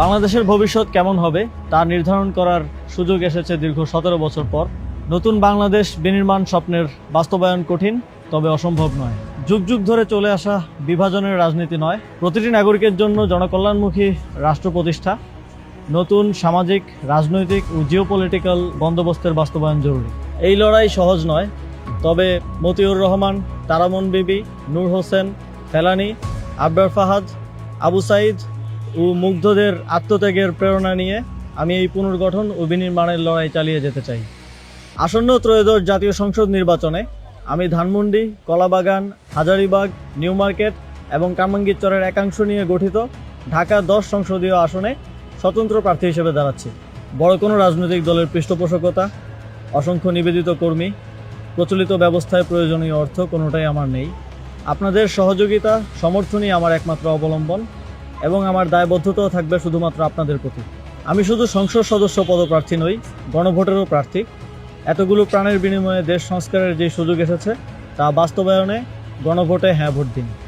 বাংলাদেশের ভবিষ্যৎ কেমন হবে তা নির্ধারণ করার সুযোগ এসেছে দীর্ঘ 17 বছর পর। নতুন বাংলাদেশ বিনির্মাণ স্বপ্নের বাস্তবায়ন কঠিন, তবে অসম্ভব নয়। যুগ যুগ ধরে চলে আসা বিভাজনের রাজনীতি নয়, প্রতিটি নাগরিকের জন্য জনকল্যাণমুখী রাষ্ট্র প্রতিষ্ঠা, নতুন সামাজিক, রাজনৈতিক ও জিওপলিটিক্যাল বন্দোবস্তের বাস্তবায়ন জরুরি। এই লড়াই সহজ নয়, তবে মতিউর রহমান, তারামন বিবি, নূর হোসেন, ফেলানী, আবরার ফাহাদ, আবু সাইদ ও মুগ্ধদের আত্মত্যাগের প্রেরণা নিয়ে আমি এই পুনর্গঠন ও বিনির্মাণের লড়াই চালিয়ে যেতে চাই। আসন্ন ত্রয়োদশ জাতীয় সংসদ নির্বাচনে আমি ধানমন্ডি, কলাবাগান, হাজারীবাগ, নিউ মার্কেট এবং কামরাঙ্গীরচরের একাংশ নিয়ে গঠিত ঢাকা 10 সংসদীয় আসনে স্বতন্ত্র প্রার্থী হিসেবে দাঁড়াচ্ছি। বড় কোনো রাজনৈতিক দলের পৃষ্ঠপোষকতা, অসংখ্য নিবেদিত কর্মী, প্রচলিত ব্যবস্থায় প্রয়োজনীয় অর্থ কোনোটাই আমার নেই। আপনাদের সহযোগিতা, সমর্থনই আমার একমাত্র অবলম্বন এবং আমার দায়বদ্ধতাও থাকবে শুধুমাত্র আপনাদের প্রতি। আমি শুধু সংসদ সদস্য পদপ্রার্থী নই, গণভোটেরও প্রার্থী। এতগুলো প্রাণের বিনিময়ে দেশ সংস্কারের যে সুযোগ এসেছে তা বাস্তবায়নে গণভোটে হ্যাঁ ভোট দিন।